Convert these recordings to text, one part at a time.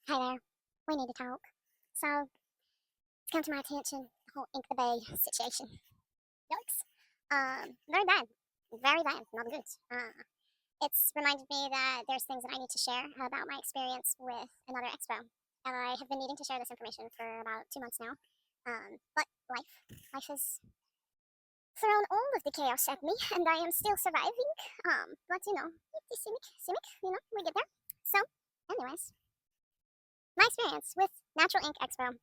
Hi there. We need to talk. So, it's come to my attention the whole Ink the Bay situation. Yikes. Very bad. Very bad. Not good. It's reminded me that there's things that I need to share about my experience with another expo. And I have been needing to share this information for about 2 months now. But life has thrown all of the chaos at me, and I am still surviving. But simic, we get there. So, anyways, my experience with Natural Ink Expo.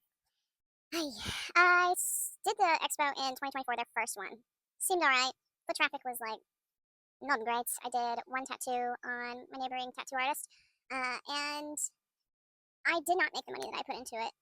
I did the expo in 2024, their first one. Seemed alright. The traffic was like not great. I did one tattoo on my neighboring tattoo artist, and I did not make the money that I put into it.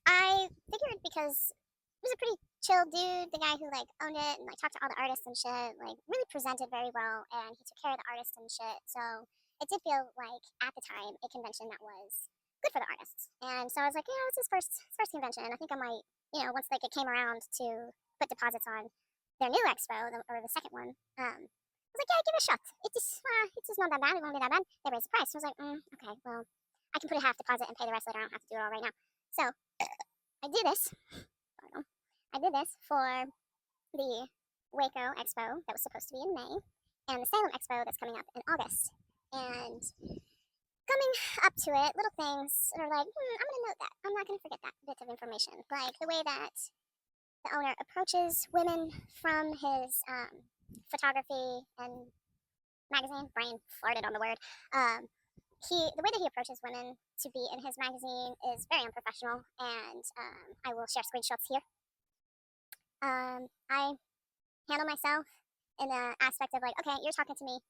I figured because he was a pretty chill dude, the guy who like owned it and like talked to all the artists and shit, like really presented very well, and he took care of the artists and shit. So it did feel like at the time a convention that was good for the artists. And so I was like, yeah, it's his first convention. I think I might, once like it came around to put deposits on their new expo or the second one, I was like, yeah, give it a shot. It's just not that bad. It won't be that bad. They raised the price. So I was like, okay, well, I can put a half deposit and pay the rest later. I don't have to do it all right now. So I did this. I did this for the Waco Expo that was supposed to be in May, and the Salem Expo that's coming up in August. And coming up to it, little things are like, I'm going to note that. I'm not going to forget that bit of information. Like the way that the owner approaches women from his photography and magazine. Brain farted on the word. The way that he approaches women to be in his magazine is very unprofessional, and I will share screenshots here. I handle myself in the aspect of like, okay, you're talking to me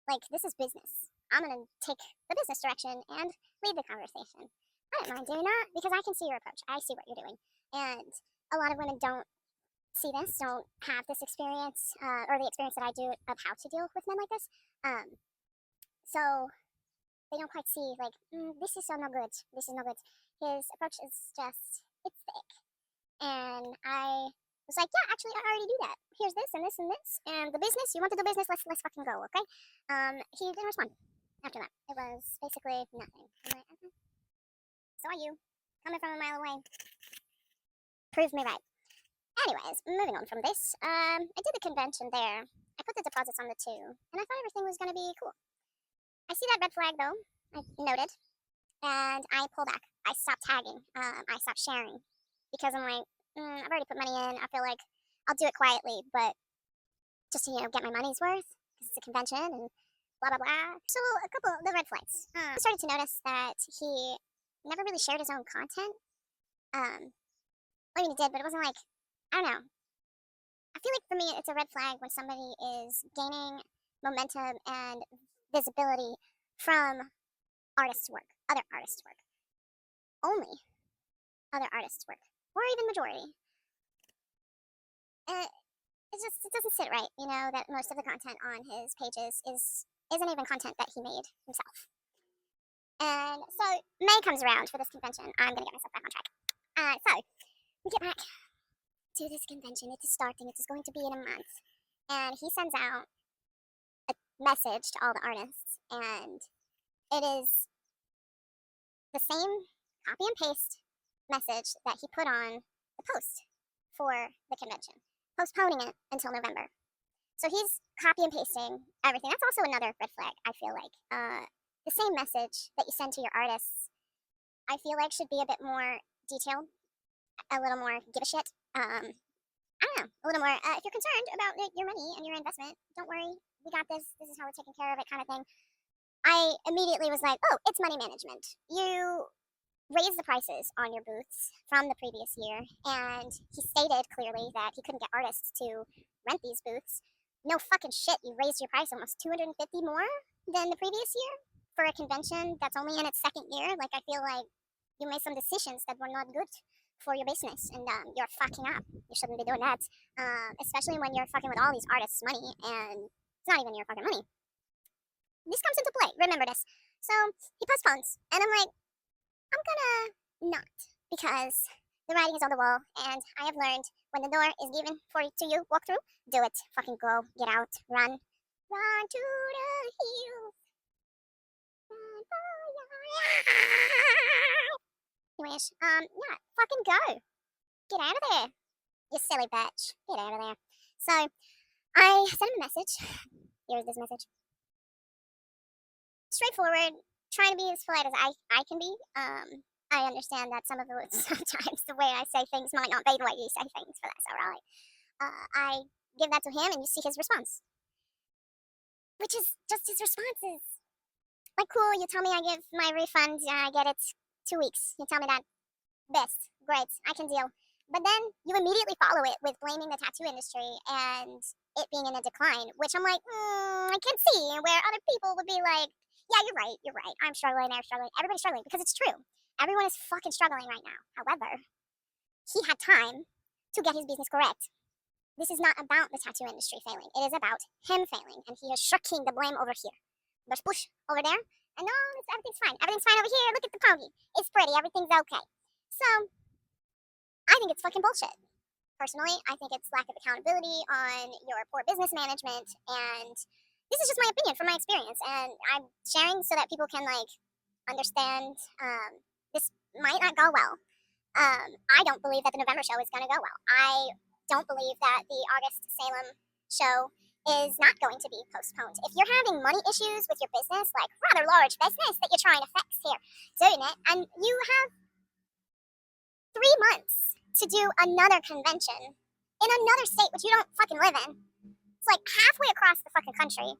like this is business. I'm going to take the business direction and lead the conversation. I don't mind doing that because I can see your approach. I see what you're doing. And a lot of women don't see this, don't have this experience, or the experience that I do of how to deal with men like this. So they don't quite see, like, this is so no good. This is no good. His approach is just, it's thick. And I was like, yeah, actually, I already do that. Here's this and this and this. And the business, you want to do business, let's fucking go, okay? He didn't respond after that. It was basically nothing. I'm like, okay. So are you. Coming from a mile away. Prove me right. Anyways, moving on from this. I did the convention there. I put the deposits on the two. And I thought everything was going to be cool. I see that red flag, though. I noted. And I pull back. I stopped tagging. I stopped sharing. Because I'm like, I've already put money in. I feel like I'll do it quietly, but just to, get my money's worth. Because it's a convention and blah, blah, blah. So a couple of the red flags. I started to notice that he never really shared his own content. I mean, he did, but it wasn't like, I don't know. I feel like for me, it's a red flag when somebody is gaining momentum and visibility from artists' work, other artists' work. Only other artists' work. Or even majority. It doesn't sit right, that most of the content on his pages isn't even content that he made himself. And so May comes around for this convention. I'm gonna get myself back on track. So we get back to this convention. It is starting. It is going to be in a month, and he sends out a message to all the artists, and it is the same copy and paste message that he put on the post for the convention, postponing it until November. So he's copy and pasting everything. That's also another red flag, I feel like. The same message that you send to your artists, I feel like should be a bit more detailed, a little more give a shit. I don't know, a little more, if you're concerned about your money and your investment, don't worry, we got this, this is how we're taking care of it kind of thing. I immediately was like, oh, it's money management. You raised the prices on your booths from the previous year, and he stated clearly that he couldn't get artists to rent these booths. No fucking shit, you raised your price almost 250 more than the previous year for a convention that's only in its second year. Like, I feel like you made some decisions that were not good for your business, and you're fucking up. You shouldn't be doing that, especially when you're fucking with all these artists' money, and it's not even your fucking money. This comes into play, remember this. So, he postpones, and I'm like, I'm gonna not, because the writing is on the wall, and I have learned when the door is given to you, walk through, do it. Fucking go, get out, run. Run to the hills. Run for your Anyways, yeah, fucking go. Get out of there, you silly bitch. Get out of there. So, I sent him a message. Here's this message. Straightforward, trying to be as polite as I can be. I understand that some of the sometimes the way I say things might not be the way you say things, but that's alright. I give that to him and you see his response. Which is just his response is like, cool, you tell me I give my refund, I get it 2 weeks. You tell me that. Best. Great. I can deal. But then you immediately follow it with blaming the tattoo industry and it being in a decline, which I'm like, I can see where other people would be like, yeah, you're right. I'm struggling, they're struggling. Everybody's struggling because it's true. Everyone is fucking struggling right now. However, he had time to get his business correct. This is not about the tattoo industry failing. It is about him failing, and he is shirking the blame over here. There's push over there, and no, everything's fine. Everything's fine over here. Look at the pony. It's pretty. Everything's okay. So, I think it's fucking bullshit. Personally, I think it's lack of accountability on your poor business management, and this is just my opinion from my experience, and I'm sharing so that people can, like, understand this might not go well. I don't believe that the November show is going to go well. I don't believe that the August Salem show is not going to be postponed. If you're having money issues with your business, like rather large business that you're trying to fix here, doing it, and you have 3 months to do another convention in another state which you don't fucking live in. It's like halfway across the fucking country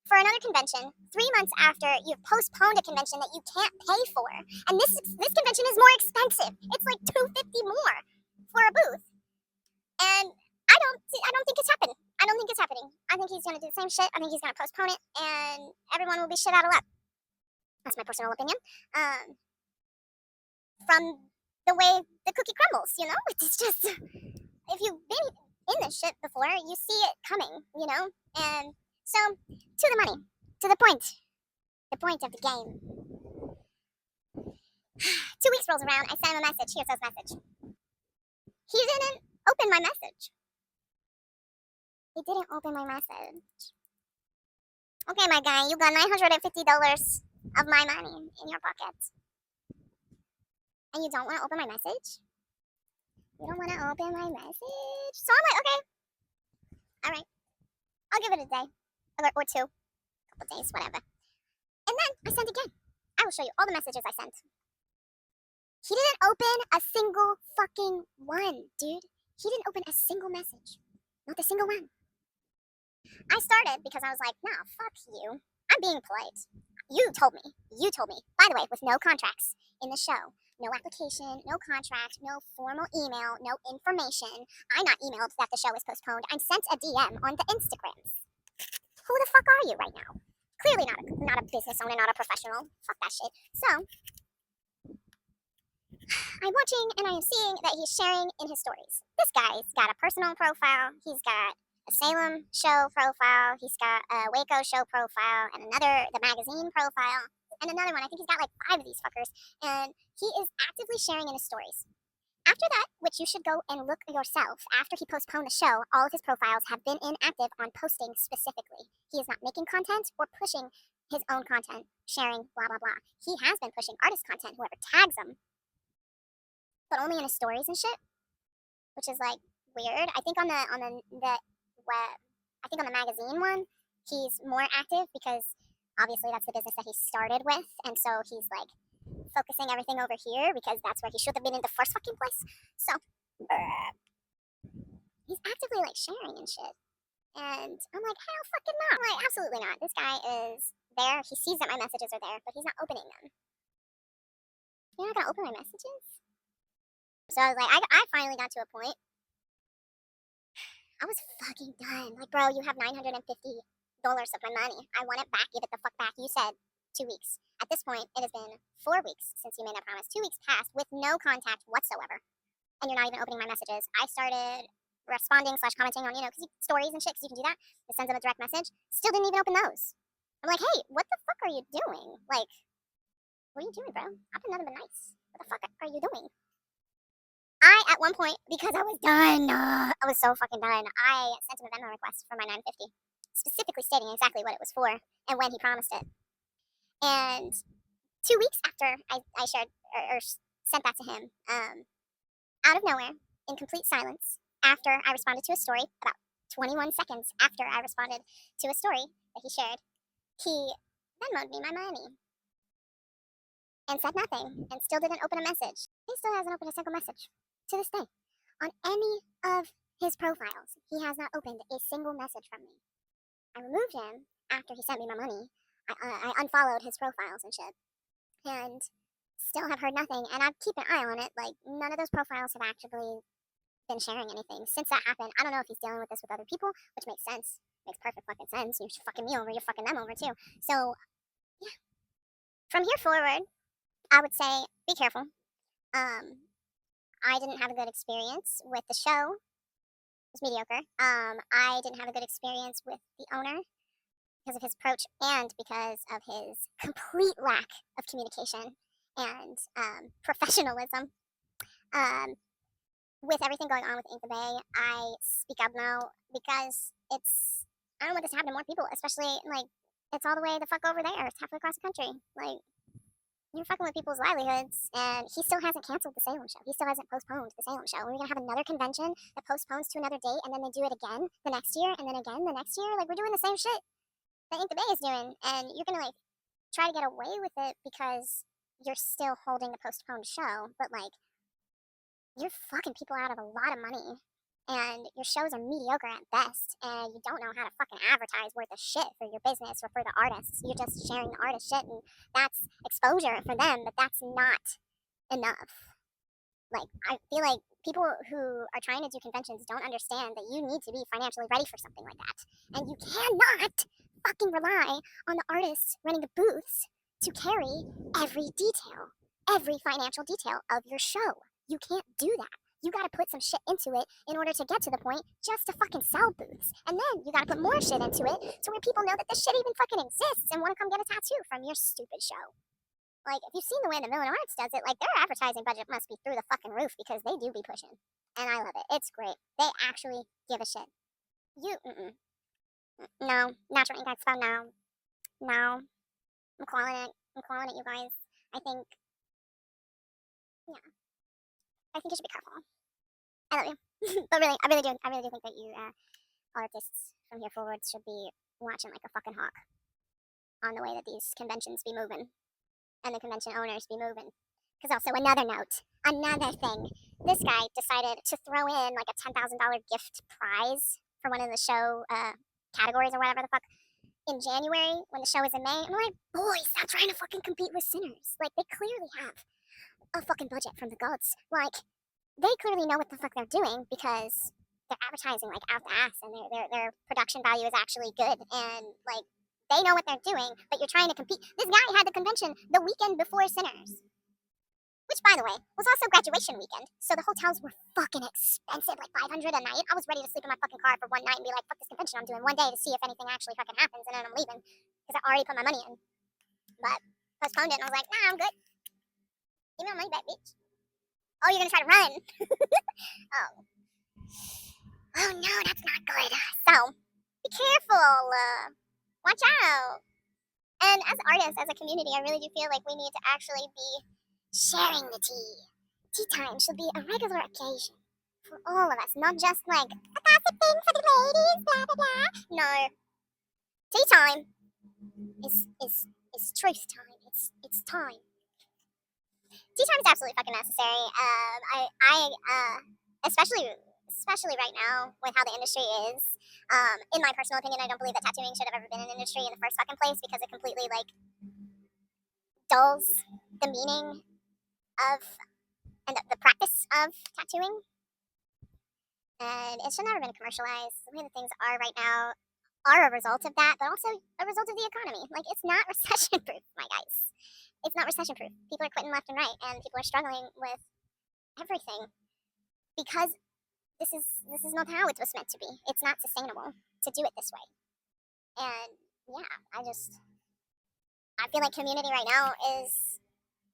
for another convention 3 months after you've postponed a convention that you can't pay for. And this convention is more expensive. It's like $250 more for a booth. And I don't think it's happening. I don't think it's happening. I think he's gonna do the same shit. I think he's gonna postpone it, and everyone will be shit out of luck. That's my personal opinion. From the way the cookie crumbles, you know? It's just, if you've been in this shit before, you see it coming, you know? And so, to the money, to the point of the game. 2 weeks rolls around, I send him a message, here's his message. He didn't open my message. He didn't open my message. Okay, my guy, you got $950 of my money in your pocket. And you don't want to open my message? You don't want to open my message? So I'm like, okay. Alright. I'll give it a day. Or 2. A couple days, whatever. And then I sent again. I will show you all the messages I sent. He didn't open a single fucking one, dude. He didn't open a single message. Not a single one. I started because I was like, nah, fuck you. I'm being polite. You told me. By the way, with no contracts in the show. No application, no contract, no formal email, no information. I not emailed that the show is postponed. I sent a DM on the Instagrams. Who the fuck are you right now? Clearly not a business owner, not a professional. Fuck that shit. So, I'm watching and I am seeing that he's sharing in his stories. This guy's got a personal profile. He's got a Salem show profile. He's got a Waco show profile and the magazine profile. And another one, I think he's got like 5 of these fuckers, and he is actively sharing in his stories. After that, which you should go and look yourself, after he postponed the show, all of his profiles have been inactive on posting specifically. He is not making content or pushing his own content, sharing blah blah blah. He has been pushing artist content, whoever tags him, but only in his stories and shit, which is like weird. I think on the web, I think on the magazine one, he's more active because obviously that's the business that he started with, and so he's like focusing everything over here because that's where he should have been in the first fucking place. So he's actively like sharing and shit, and I'm like, hell fucking no. I'm like, absolutely not. This guy is there. He sees that my messages are there, but he's not opening them. You're not gonna open my messages? So I was like, I finally got to a point. I was fucking done. Like, bro, you have $950 of my money. I want it back. Give it the fuck back. You said 2 weeks. At this point, it has been 4 weeks since you made that promise. 2 weeks passed with no contact whatsoever. And you're not even opening my messages. I started responding / commenting on, because stories and shit, because you can do that. It sends them a direct message. Still didn't even open those. I'm like, hey, what the fuck are you doing? Like, what are you doing, bro? I've been nothing but nice. What the fuck are you doing? At one point, because I was done, I was so fucking done, I sent him a Venmo request for my $950. Specifically stating exactly what it was for and when he promised it. And 2 weeks after I shared or sent that to him, out of nowhere, in complete silence, after I responded to a story, about 21 seconds after I responded to a story that he shared, he Venmo'd me my money and said nothing and still didn't open a message. He still hasn't opened a single message to this day. On any of his profiles, he has not opened a single message from me. I removed him after he sent me my money. I unfollowed his profiles and shit. And still have heard nothing. And I keep an eye on it. Like, none of those profiles have actually been sharing anything since that happened. I don't know if he's dealing with this with other people, which makes sense. Makes perfect fucking sense. You're fucking me over, you're fucking them over too. So, yeah. From here forward, I would say be careful. I didn't have a good experience with the show. It was mediocre. I didn't have a good experience with the owner because of his approach and because of his complete lack of communication and professionalism. With everything going on with Ink the Bay, I speak up now because I don't want this to happen to more people, especially, like, it's all the way the fuck over there. It's halfway across the country. Like, you're fucking with people's livelihoods, and he still hasn't canceled the Salem show. He still hasn't postponed the Salem show. We're gonna have another convention that postpones to another date, and then they do it again the next year, and then again the next year. Like, we're doing the same shit that Ink the Bay is doing, and you're gonna, like, try to get away with it because you're still holding the postponed show, but, like, you're fucking people out of a lot of money, and your shows are mediocre at best, and you don't know how to fucking advertise worth of shit for your business or for the artists. You're just sharing the artist shit, and that's exposure for them, but that's not enough. Like, I feel like people who are trying to do conventions don't understand that you need to be financially ready for something like that. And you cannot fucking rely on the artists running the booths to carry every detail, every financial detail of your show. You can't do that. You gotta put some shit into it in order to get to the point just to fucking sell booths. And then you gotta put more shit into it to where people know that this shit even fucking exists and wanna come get a tattoo from your stupid show. Like, if you've seen the way the Million Arts does it, like, their advertising budget must be through the fucking roof because they do be pushing. And I love it. It's great. They actually give a shit. No. Natural Ink Expo, no. No. I'm calling it. I'm calling it, you guys. I think, yeah. I think you should be careful. I love you. But really, I really do think that you, artists from here forward should be watching like a fucking hawk on the way that these conventions be moving. And the convention owners be moving. Because also, another thing, this guy decided to throw in like a $10,000 gift prize for one of the show categories or whatever the fuck in January when the show is in May. I'm like, boy, stop trying to fucking compete with sinners. Like, they clearly have a fucking budget from the gods. Like, they clearly know what the fuck they're doing because they're advertising like out the ass, and their production value is actually good, and like, they know what they're doing, but you're trying to compete. This guy had the convention the weekend before Sinners, which, by the way, was also graduation weekend. So the hotels were fucking expensive, like $500 a night. I was ready to sleep in my fucking car for one night and be like, fuck this convention I'm doing one day to see if anything actually fucking happens, and then I'm leaving because I already put my money in. But postponed it, and I was like, nah, I'm good. Give me my money back, bitch. Oh, you're gonna try to run. Oh no, that's not good. So, be careful. Watch out. And as artists, as a community, I really do feel like we need to actually be sharing the tea. Tea time should be a regular occasion for all of us, not just like a gossip thing for the ladies, blah blah blah. No, tea time is truth time. It's time. Tea time is absolutely fucking necessary. Especially right now with how the industry is. In my personal opinion, I don't believe that tattooing should have ever been an industry in the first fucking place because it completely like dulls the meaning of and the practice of tattooing. And it should never have been commercialized. The way that things are right now are a result of that, but also a result of the economy. Like, it's not recession proof, my guys. It's not recession proof. People are quitting left and right, and people are struggling with everything because this is not how it was meant to be. It's not sustainable to do it this way. And yeah, I feel like community right now is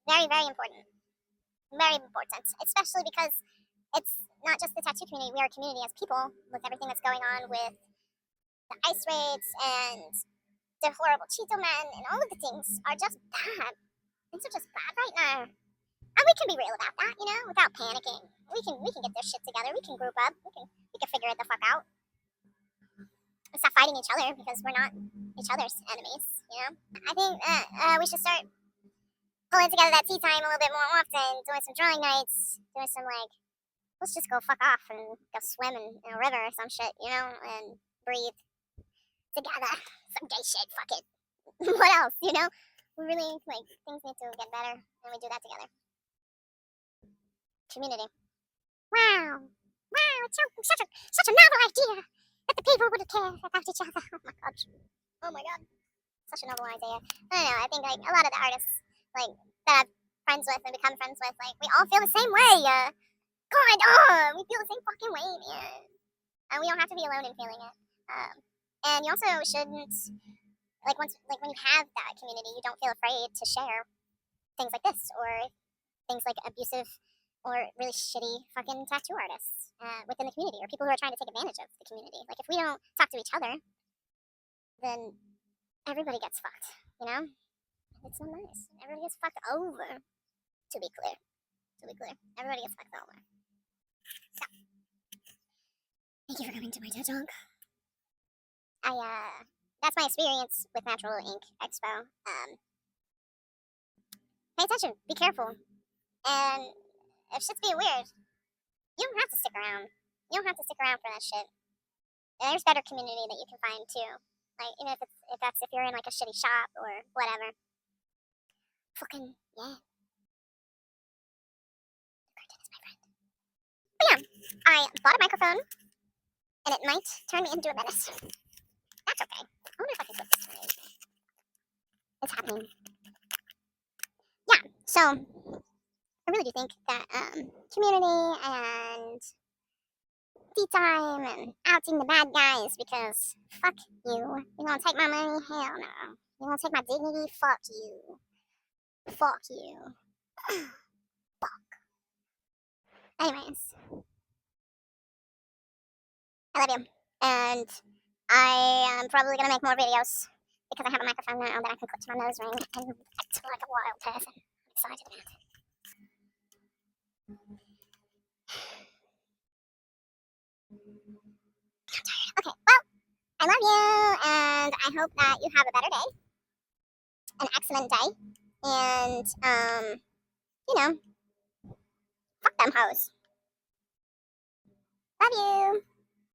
very, very important. Very important. Especially because it's not just the tattoo community. We are a community as people with everything that's going on with the ice raids and the horrible Cheeto men, and all of the things are just bad. Things are just bad right now. And we can be real about that, without panicking. We can get this shit together. We can group up. We can figure it the fuck out. And stop fighting each other because we're not each other's enemies. I think we should start pulling together that tea time a little bit more often, doing some drawing nights, doing some let's just go fuck off and go swim in a river or some shit, and breathe together. Some gay shit, fuck it. What else, We really, things need to get better, and we do that together. Community. Wow, it's such a novel idea that the people would care about each other. Oh my god, such a novel idea. I don't know, I think, a lot of the artists, that I'm friends with and become friends with, we all feel the same way, God, we feel the same fucking way, man. And we don't have to be alone in feeling it. And you also shouldn't, when you have that community, you don't feel afraid to share things like this, or things like abusive or really shitty fucking tattoo artists within the community, or people who are trying to take advantage of the community. If we don't talk to each other, then everybody gets fucked, It's not nice. Everybody gets fucked over, to be clear. Everybody gets fucked over. So, thank you for coming to my TED Talk. That's my experience with Natural Ink Expo. Pay attention, be careful, and if shit's being weird, you don't have to stick around. You don't have to stick around for that shit. And there's better community that you can find too. Even if you're in a shitty shop or whatever. Fucking yeah. Curtain is my friend. But yeah, I bought a microphone, and it might turn me into a menace. That's okay. I wonder if I can flip this to me. It's happening. Yeah, so I really do think that community and tea time and outing the bad guys, because fuck you. You wanna take my money? Hell no. You wanna take my dignity? Fuck you. Fuck you. Fuck. Anyways. I love you. And I am probably gonna make more videos because I have a microphone now that I can put to my nose ring and act like a wild person. I'm excited about it. Okay, well, I love you, and I hope that you have a better day, an excellent day, and, fuck them hoes. Love you.